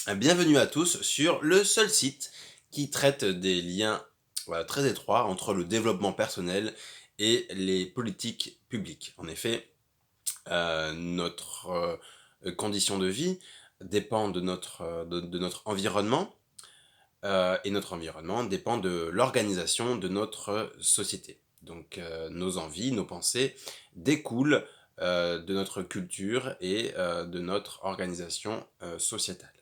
Bienvenue à tous sur le seul site qui traite des liens très étroits entre le développement personnel et les politiques publiques. En effet, notre condition de vie dépend de notre environnement et notre environnement dépend de l'organisation de notre société. Donc nos envies, nos pensées découlent de notre culture et de notre organisation sociétale.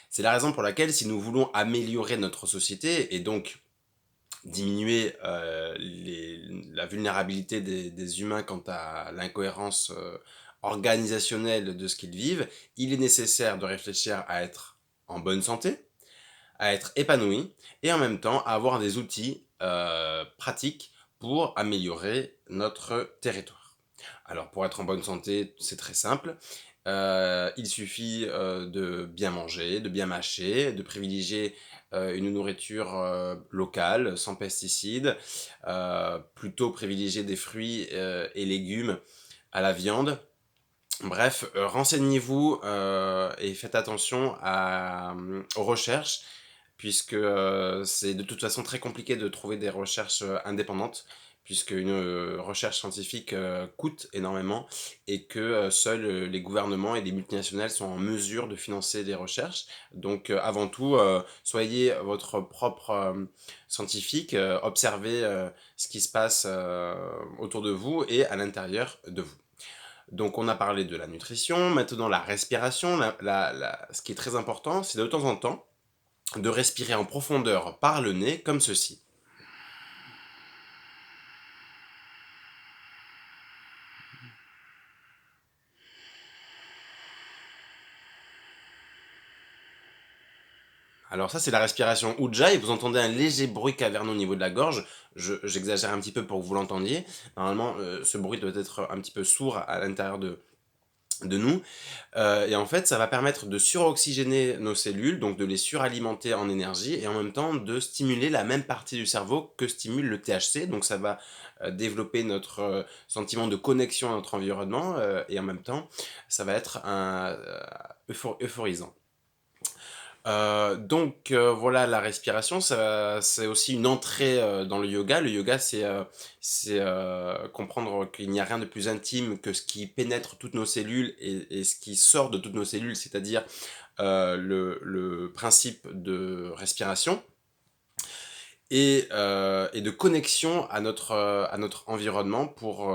C'est la raison pour laquelle si nous voulons améliorer notre société et donc diminuer la vulnérabilité des humains quant à l'incohérence organisationnelle de ce qu'ils vivent, il est nécessaire de réfléchir à être en bonne santé, à être épanoui et en même temps à avoir des outils pratiques pour améliorer notre territoire. Alors pour être en bonne santé, c'est très simple. Il suffit de bien manger, de bien mâcher, de privilégier une nourriture locale, sans pesticides, plutôt privilégier des fruits et légumes à la viande. Bref, renseignez-vous et faites attention aux recherches, puisque c'est de toute façon très compliqué de trouver des recherches indépendantes, puisque une recherche scientifique coûte énormément et que seuls les gouvernements et les multinationales sont en mesure de financer des recherches. Donc avant tout, soyez votre propre scientifique, observez ce qui se passe autour de vous et à l'intérieur de vous. Donc on a parlé de la nutrition, maintenant la respiration, ce qui est très important, c'est de temps en temps de respirer en profondeur par le nez, comme ceci. Alors ça, c'est la respiration Ujjayi. Vous entendez un léger bruit caverneux au niveau de la gorge. J'exagère un petit peu pour que vous l'entendiez. Normalement, ce bruit doit être un petit peu sourd à l'intérieur de nous. Et en fait, ça va permettre de suroxygéner nos cellules, donc de les suralimenter en énergie, et en même temps de stimuler la même partie du cerveau que stimule le THC. Donc ça va développer notre sentiment de connexion à notre environnement, et en même temps, ça va être euphorisant. Donc voilà, la respiration, c'est aussi une entrée dans le yoga. Le yoga, c'est comprendre qu'il n'y a rien de plus intime que ce qui pénètre toutes nos cellules et ce qui sort de toutes nos cellules, c'est-à-dire le principe de respiration et de connexion à notre environnement pour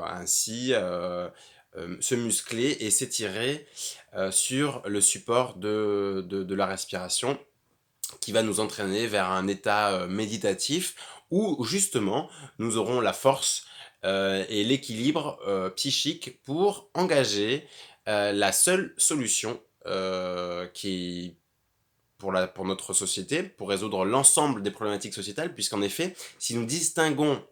ainsi se muscler et s'étirer sur le support de la respiration qui va nous entraîner vers un état méditatif où justement nous aurons la force et l'équilibre psychique pour engager la seule solution qui pour notre société, pour résoudre l'ensemble des problématiques sociétales, puisqu'en effet, si nous distinguons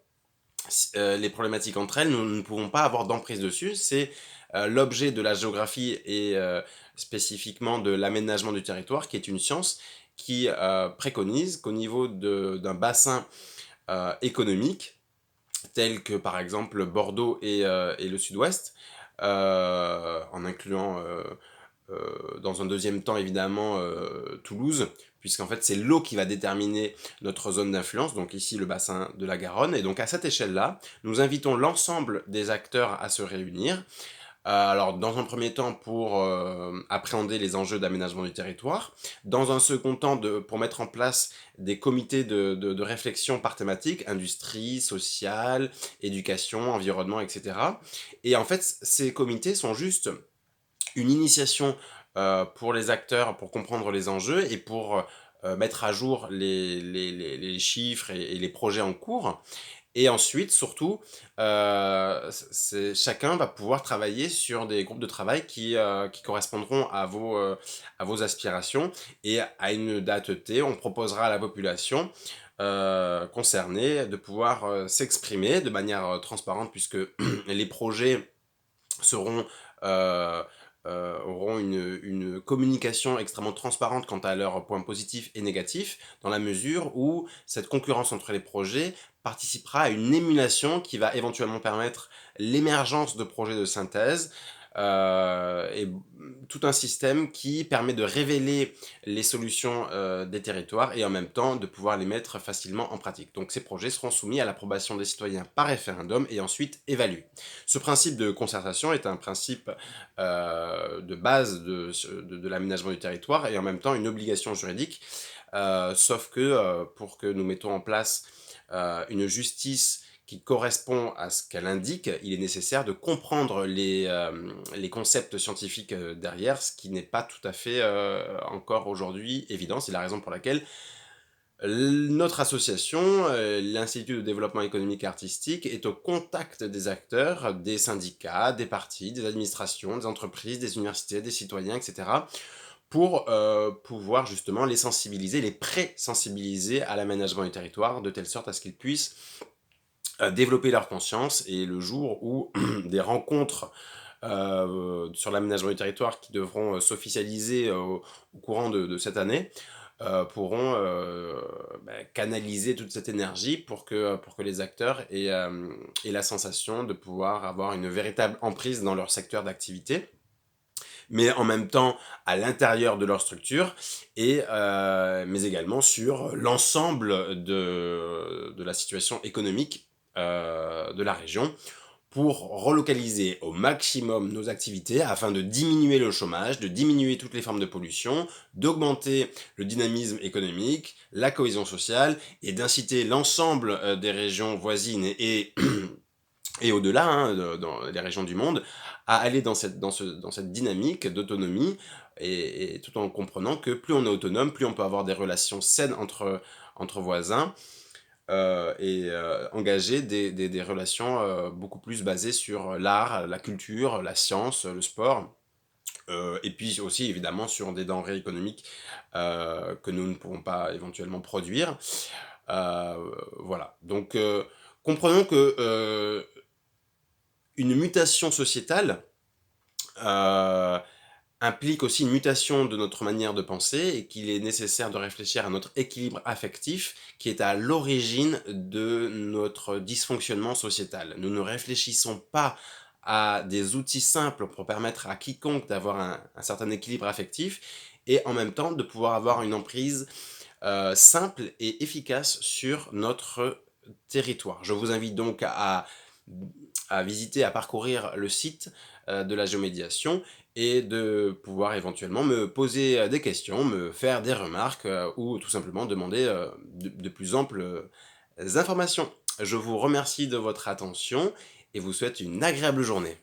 les problématiques entre elles, nous ne pouvons pas avoir d'emprise dessus. C'est l'objet de la géographie et spécifiquement de l'aménagement du territoire, qui est une science qui préconise qu'au niveau d'un bassin économique, tel que par exemple Bordeaux et le sud-ouest, en incluant dans un deuxième temps évidemment Toulouse, puisqu'en fait c'est l'eau qui va déterminer notre zone d'influence, donc ici le bassin de la Garonne, et donc à cette échelle-là, nous invitons l'ensemble des acteurs à se réunir, alors dans un premier temps pour appréhender les enjeux d'aménagement du territoire, dans un second temps pour mettre en place des comités de réflexion par thématique, industrie, sociale, éducation, environnement, etc. Et en fait ces comités sont juste une initiation pour les acteurs pour comprendre les enjeux et pour mettre à jour les chiffres et les projets en cours. Et ensuite, surtout, chacun va pouvoir travailler sur des groupes de travail qui correspondront à vos aspirations. Et à une date T, on proposera à la population concernée de pouvoir s'exprimer de manière transparente, puisque les projets seront auront une communication extrêmement transparente quant à leurs points positifs et négatifs, dans la mesure où cette concurrence entre les projets participera à une émulation qui va éventuellement permettre l'émergence de projets de synthèse et tout un système qui permet de révéler les solutions, des territoires et en même temps de pouvoir les mettre facilement en pratique. Donc ces projets seront soumis à l'approbation des citoyens par référendum et ensuite évalués. Ce principe de concertation est un principe, de base de l'aménagement du territoire et en même temps une obligation juridique, sauf que, pour que nous mettons en place, une justice qui correspond à ce qu'elle indique, il est nécessaire de comprendre les concepts scientifiques, derrière, ce qui n'est pas tout à fait, encore aujourd'hui évident. C'est la raison pour laquelle notre association, l'Institut de développement économique et artistique, est au contact des acteurs, des syndicats, des partis, des administrations, des entreprises, des universités, des citoyens, etc., pour pouvoir justement les sensibiliser, les pré-sensibiliser à l'aménagement du territoire, de telle sorte à ce qu'ils puissent développer leur conscience, et le jour où des rencontres sur l'aménagement du territoire qui devront s'officialiser au courant de cette année, pourront canaliser toute cette énergie pour que les acteurs aient la sensation de pouvoir avoir une véritable emprise dans leur secteur d'activité, mais en même temps à l'intérieur de leur structure, mais également sur l'ensemble de la situation économique de la région, pour relocaliser au maximum nos activités afin de diminuer le chômage, de diminuer toutes les formes de pollution, d'augmenter le dynamisme économique, la cohésion sociale et d'inciter l'ensemble des régions voisines et au-delà, hein, dans les régions du monde, à aller dans cette dynamique d'autonomie, et tout en comprenant que plus on est autonome, plus on peut avoir des relations saines entre voisins, engager des relations beaucoup plus basées sur l'art, la culture, la science, le sport, et puis aussi évidemment sur des denrées économiques que nous ne pourrons pas éventuellement produire. Voilà. Donc comprenons que une mutation sociétale euh, implique aussi une mutation de notre manière de penser, et qu'il est nécessaire de réfléchir à notre équilibre affectif qui est à l'origine de notre dysfonctionnement sociétal. Nous ne réfléchissons pas à des outils simples pour permettre à quiconque d'avoir un certain équilibre affectif et en même temps de pouvoir avoir une emprise simple et efficace sur notre territoire. Je vous invite donc à visiter, à parcourir le site de la géomédiation, et de pouvoir éventuellement me poser des questions, me faire des remarques ou tout simplement demander de plus amples informations. Je vous remercie de votre attention et vous souhaite une agréable journée.